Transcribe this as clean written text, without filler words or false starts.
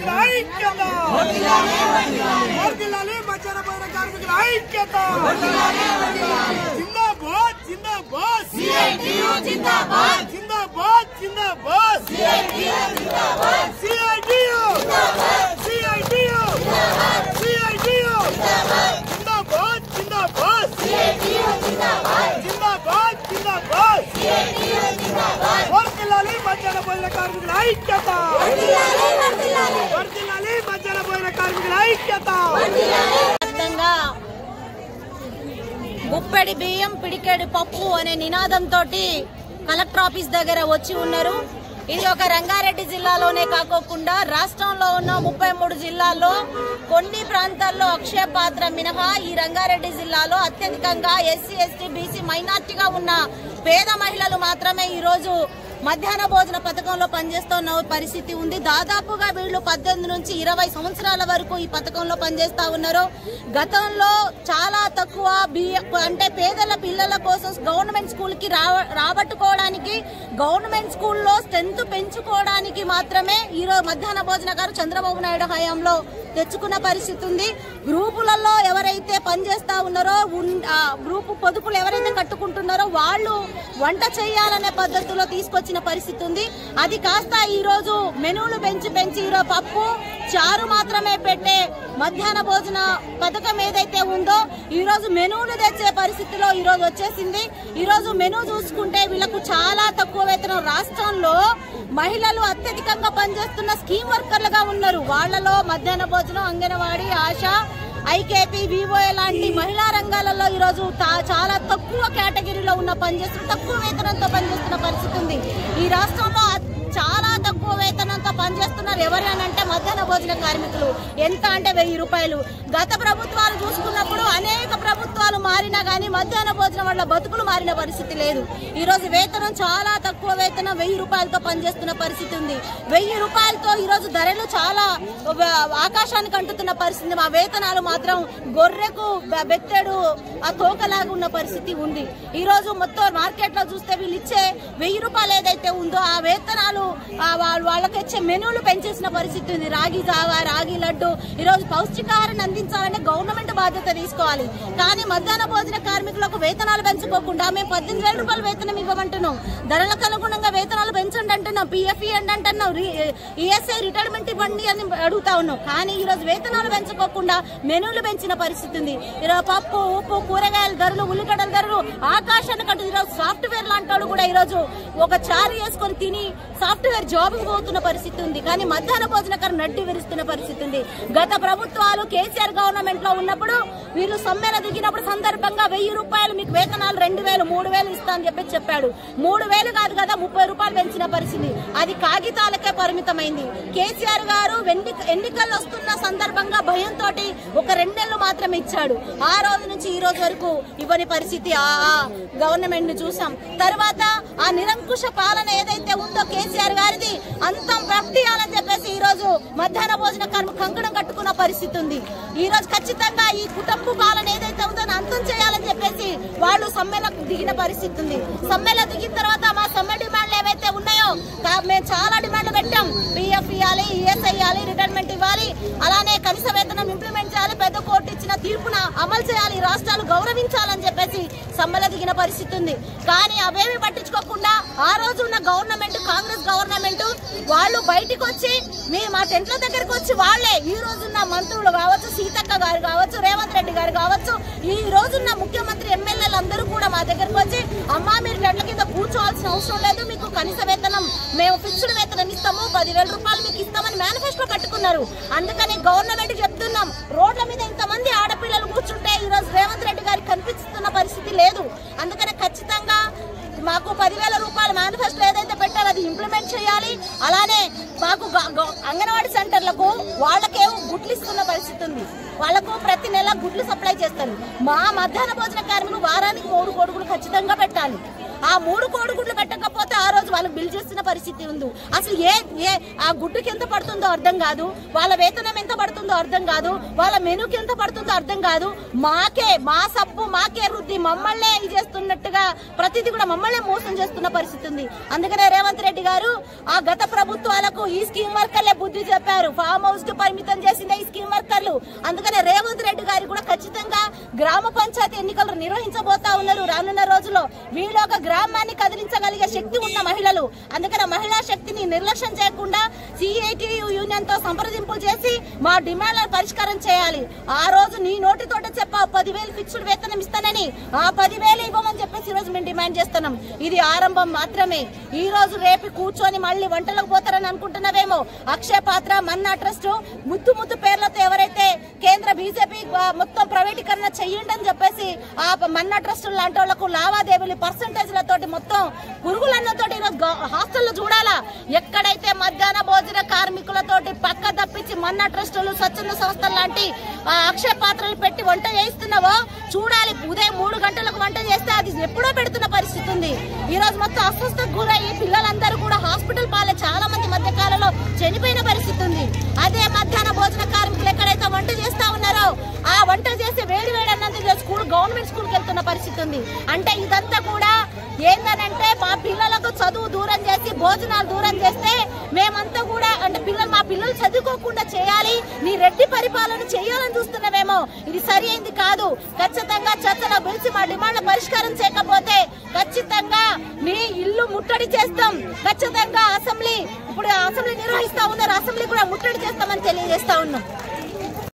కార్మికుల ఐక్యత వర్ధిల్లాలి మధ్యాహ్న భోజన కార్మికుల ఐక్యత జిందాబాద్ జిందాబాద్ సిఐటియు జిందాబాద్ జిందాబాద్ జిందాబాద్ సిఐటియు జిందాబాద్ సిఐటియు జిందాబాద్ సిఐటియు జిందాబాద్ సిఐటియు జిందాబాద్ జిందాబాద్ జిందాబాద్ సిఐటియు జిందాబాద్ జిందాబాద్ జిందాబాద్ సిఐటియు జిందాబాద్ వర్ధిల్లాలి మధ్యాహ్న భోజన కార్మికుల ఐక్యత వర్ధిల్లాలి మధ్యాహ్న భోజన కార్మికుల ఐక్యత గుప్పెడి బియ్యం పిడికెడి పప్పు అనే నినాదంతో కలెక్టర్ ఆఫీస్ దగ్గర వచ్చి ఉన్నారు. ఇది ఒక రంగారెడ్డి జిల్లాలోనే కాకోకుండా రాష్ట్రంలో ఉన్న 33 జిల్లాల్లో కొన్ని ప్రాంతాల్లో అక్షయ పాత్ర మినహా ఈ రంగారెడ్డి జిల్లాలో అత్యధికంగా ఎస్సీ ఎస్టీ బీసీ మైనార్టీగా ఉన్న పేద మహిళలు మాత్రమే ఈ రోజు మధ్యాహ్న భోజన పథకంలో పనిచేస్తున్న పరిస్థితి ఉంది. దాదాపుగా వీళ్ళు 18 నుంచి 20 సంవత్సరాల వరకు ఈ పథకంలో పనిచేస్తా ఉన్నారు. గతంలో చాలా తక్కువ అంటే పేదల పిల్లల కోసం గవర్నమెంట్ స్కూల్ కి రాబట్టుకోవడానికి గవర్నమెంట్ స్కూల్లో స్ట్రెంత్ పెంచుకోవడానికి మాత్రమే ఈరోజు మధ్యాహ్న భోజన గారు చంద్రబాబు నాయుడు హయాంలో తెచ్చుకున్న పరిస్థితి ఉంది. గ్రూపులలో ఎవరైతే పనిచేస్తా ఉన్నారో గ్రూపు పొదుపులు ఎవరైతే కట్టుకుంటున్నారో వాళ్ళు వంట చేయాలనే పద్ధతిలో తీసుకొచ్చిన పరిస్థితి ఉంది. అది కాస్త ఈ రోజు మెనూలు పెంచి ఈరోజు పప్పు చారు మాత్రమే పెట్టే మధ్యాహ్న భోజన పథకం ఏదైతే ఉందో ఈ రోజు మెనూలు తెచ్చే పరిస్థితిలో ఈ రోజు వచ్చేసింది. ఈ రోజు మెనూ చూసుకుంటే వీళ్లకు చాలా తక్కువ వేతనం. రాష్ట్రంలో మహిళలు అత్యధికంగా పనిచేస్తున్న స్కీమ్ వర్కర్లుగా ఉన్నారు. వాళ్లలో మధ్యాహ్న భోజనం, అంగన్వాడీ, ఆశా, ఐకేపీ, వివోఏ లాంటి మహిళా రంగాలలో ఈ రోజు చాలా తక్కువ కేటగిరీలో ఉన్న పనిచేస్తున్న తక్కువ వేతనంతో పనిచేస్తున్న పరిస్థితి ఉంది. ఈ రాష్ట్రంలో చాలా తక్కువ వేతనంతో పనిచేస్తున్నారు ఎవరు అని అంటే మధ్యాహ్న భోజన కార్మికులు. ఎంత అంటే 1000 రూపాయలు. గత ప్రభుత్వాలు చూసుకున్నప్పుడు అనేక ప్రభుత్వాలు మారినా గానీ మధ్యాహ్న భోజనం వల్ల బతుకులు మారిన పరిస్థితి లేదు. ఈ రోజు వేతనం చాలా తక్కువ వేతనం 1000 రూపాయలతో పనిచేస్తున్న పరిస్థితి ఉంది. 1000 రూపాయలతో ఈ రోజు ధరలు చాలా ఆకాశానికి అంటుతున్న పరిస్థితి. మా వేతనాలు మాత్రం గొర్రెకు బెత్తెడు ఆ తోకలాగా ఉన్న పరిస్థితి ఉంది. ఈ రోజు మొత్తం మార్కెట్ లో చూస్తే వీళ్ళు ఇచ్చే 1000 రూపాయలు ఏదైతే ఉందో ఆ వేతనాలు వాళ్ళకి ఇచ్చే మెనూలు పెంచేసిన పరిస్థితి ఉంది. రాగి జావా, రాగి లడ్డు ఈ రోజు పౌష్టికాహారాన్ని అందించాలని గవర్నమెంట్ బాధ్యత తీసుకోవాలి. కానీ మధ్యాహ్న భోజన కార్మికులకు వేతనాలు పెంచుకోకుండా మేము 18,000 రూపాయలు వేతనం ఇవ్వమంటున్నాం. ధరలకు అనుగుణంగా వేతనాలు పెంచండి అంటున్నాం. పిఎఫ్ ఇవ్వండి అంటున్నాం. ఈఎస్ఐ రిటైర్మెంట్ ఇవ్వండి అని అడుగుతా ఉన్నాం. కానీ ఈ రోజు వేతనాలు పెంచుకోకుండా మెనూలు పెంచిన పరిస్థితి ఉంది. ఈరోజు పప్పు, ఉప్పు, కూరగాయల ధరలు, ఉల్లిగడ్డల ధరలు ఆకాశాన్ని కట్టు. ఈరోజు సాఫ్ట్వేర్ లాంటి వాళ్ళు కూడా ఈరోజు ఒక చారు వేసుకొని తిని సాఫ్ట్వేర్ జాబ్ పోతున్న పరిస్థితి ఉంది. కానీ మధ్యాహ్న భోజనకారు నడ్డి విరుస్తున్న పరిస్థితి ఉంది. గత ప్రభుత్వాలు కేసీఆర్ గవర్నమెంట్ లో ఉన్నప్పుడు వీళ్ళు సమ్మెల దిగినప్పుడు సందర్భంగా 1000 రూపాయలు మీకు వేతనాలు 2000, 3000 ఇస్తా అని చెప్పాడు. 3000 కాదు కదా 30 రూపాయలు పెంచిన పరిస్థితి. అది కాగితాలకే పరిమితమైంది. కేసీఆర్ గారు ఎన్నికలు వస్తున్న సందర్భంగా భయంతో ఒక 2 నెలలు మాత్రమే ఇచ్చాడు. ఆ రోజు నుంచి ఈ రోజు వరకు ఇవ్వని పరిస్థితి గవర్నమెంట్ ని చూసాం. తర్వాత ఆ నిరంకుశ పాలన ఏదైతే ఉందో కేసీఆర్ గారిది అంతం ప్రకటియాలని చెప్పేసి ఈ రోజు మధ్యాహ్న భోజన కంకణం కట్టుకున్న పరిస్థితి ఉంది. ఈ రోజు ఖచ్చితంగా ఈ కుటుంబ పాలన ఏదైతే ఉందో అంతం చేయాలని చెప్పేసి వాళ్ళు సమ్మెలకు దిగిన పరిస్థితి ఉంది. సమ్మెలో దిగిన తర్వాత మా సమ్మె డిమాండ్లు ఏవైతే ఉన్నాయో మేము చాలా డిమాండ్లు పెట్టాం. పిఎఫ్ ఇవ్వాలి, ఈఎస్ఐ ఇవ్వాలి, రిటైర్మెంట్ ఇవ్వాలి, అలానే కనీస వేతనం ఇంప్లిమెంట్ చేయాలి, పెద్ద కోర్టు ఇచ్చిన తీర్పున అమలు చేయాలి, రాష్ట్రాలు గౌరవించాలని చెప్పేసి సమ్మెలో దిగిన పరిస్థితి ఉంది. కానీ అవేమి పట్టించుకోకుండా ఆ రోజు ఉన్న గవర్నమెంట్, కాంగ్రెస్ గవర్నమెంట్ వాళ్ళు బయటికి వచ్చి మా టెంట్ల దగ్గరకు వచ్చి వాళ్లే ఈ రోజున్న మంత్రులు కావచ్చు, సీతక్క గారు కావచ్చు, రేవంత్ రెడ్డి గారు కావచ్చు, ఈ రోజున్న ముఖ్యమంత్రి ఎమ్మెల్యేలు అందరూ కూడా మా దగ్గరకు వచ్చి అమ్మా మీరు టెంట్ల కింద కూర్చోవాల్సిన అవసరం లేదు, మీకు కనీస వేతనం మేము ఫిక్స్డ్ వేతనం ఇస్తాము, 10,000 రూపాయలు మీకు ఇస్తామని మేనిఫెస్టో కట్టుకున్నారు. అందుకని గవర్నమెంట్ చెప్తున్నాం, రోడ్ల మీద ఇంతమంది ఆడపిల్లలు కూర్చుంటే ఈ రోజు రేవంత్ రెడ్డి గారికి కనిపిస్తున్న పరిస్థితి లేదు. అందుకని ఖచ్చితంగా మాకు 10,000 రూపాయల మేనిఫెస్టో ఏదైతే పెట్టారో అది ఇంప్లిమెంట్ చేయాలి. అలానే మాకు అంగన్వాడీ సెంటర్లకు వాళ్ళకేమో గుడ్లు ఇస్తున్న పరిస్థితి ఉంది. వాళ్లకు ప్రతి నెల గుడ్లు సప్లై చేస్తారు. మా మధ్యాహ్న భోజన కార్మికులు వారానికి 3 కోడిగుడ్లు ఖచ్చితంగా పెట్టాలి. ఆ 3 కోడిగుడ్లు పెట్టకపోతే అయితే ఆ రోజు వాళ్ళకి బిల్ చేస్తున్న పరిస్థితి ఉంది. అసలు ఆ గుడ్డుకి ఎంత పడుతుందో అర్థం కాదు, వాళ్ళ వేతనం ఎంత పడుతుందో అర్థం కాదు, వాళ్ళ మెనూకి ఎంత పడుతుందో అర్థం కాదు. మా సబ్బు మాకే రుద్ది మమ్మల్నే ఇది చేస్తున్నట్టుగా ప్రతిదీ కూడా మమ్మల్నే మోసం చేస్తున్న పరిస్థితి ఉంది. అందుకనే రేవంత్ రెడ్డి గారు ఆ గత ప్రభుత్వాలకు ఈ స్కీమ్ వర్కర్లే బుద్ధి చెప్పారు. ఫామ్ హౌస్ కు పరిమితం చేసిందే ఈ స్కీమ్ వర్కర్లు. అందుకనే రేవంత్ రెడ్డి గారు కూడా ఖచ్చితంగా గ్రామ పంచాయతీ ఎన్నికలు నిర్వహించబోతా ఉన్నారు రానున్న రోజుల్లో. వీళ్ళు ఒక గ్రామాన్ని కదిలించగలిగే శక్తి ఉన్న మహిళలు. అందుకనే మహిళా శక్తిని నిర్లక్ష్యం చేయకుండా సిఐటియు యూనియన్ తో సంప్రదింపులు చేసి మా డిమాండ్లను పరిష్కారం చేయాలి. ఆ రోజు నీ నోటితోట చెప్పావు 10,000 ఫిక్స్డ్ వేతనం ఇస్తానని, ఆ 10,000 ఇవ్వమని చెప్పేసి ఈ రోజు మేము డిమాండ్ చేస్తున్నాం. ఇది ఆరంభం మాత్రమే. ఈ రోజు రేపు కూర్చొని మళ్ళీ వంటలకు పోతారని అనుకుంటున్నావేమో. అక్షయ పాత్ర, మన్నా ట్రస్ట్ ముద్దు పేర్లతో ఎవరైతే కేంద్ర బీజేపీ మొత్తం ప్రైవేటీకరణ చెయ్యండి అని చెప్పేసి ఆ మన్నా ట్రస్ట్ లాంటి వాళ్లకు లావాదేవీలు పర్సంటేజ్లతోటి మొత్తం పురుగులన్నతోటి హాస్టల్లో చూడాలా. ఎక్కడైతే మధ్యాహ్న భోజన కార్మికులతోటి పక్క తప్పించి మన్నా ట్రస్టులు, స్వచ్ఛంద సంస్థలు లాంటి అక్షయ పాత్రలు పెట్టి వంట చేయిస్తున్నావో చూడాలి. ఉదయం 3 గంటలకు వంట చేస్తే అది ఎప్పుడో పెడుతున్న పరిస్థితి ఉంది. ఈ రోజు మొత్తం అస్వస్థకు గురయ్యి పిల్లలందరూ కూడా హాస్పిటల్ పాలే, చాలా మంది మధ్య కాలంలో చనిపోయిన పరిస్థితి ఉంది. అదే మధ్యాహ్న భోజన కార్మికులు ఎక్కడైతే వంట చేస్తా ఉన్నారో ఆ వంట చేసి వేడి అన్నందుకు గవర్నమెంట్ స్కూల్కి వెళ్తున్న పరిస్థితి ఉంది. అంటే ఇదంతా కూడా ఏందనంటే మా పిల్లలకు చదువు దూరం చేసి భోజనాలు దూరం చేస్తే మేమంతా కూడా అంటే మా పిల్లలు చదువుకోకుండా చేయాలి, నీ రెడ్డి పరిపాలన చేయాలని చూస్తున్నామేమో. ఇది సరి అయింది కాదు. ఖచ్చితంగా చర్చలో పిలిచి మా డిమాండ్ల పరిష్కారం చేయకపోతే ఖచ్చితంగా మీ ఇల్లు ముట్టడి చేస్తాం. ఖచ్చితంగా ఇప్పుడు అసెంబ్లీ నిర్వహిస్తా ఉన్నారు, అసెంబ్లీ కూడా ముట్టడి చేస్తామని తెలియజేస్తా ఉన్నాం.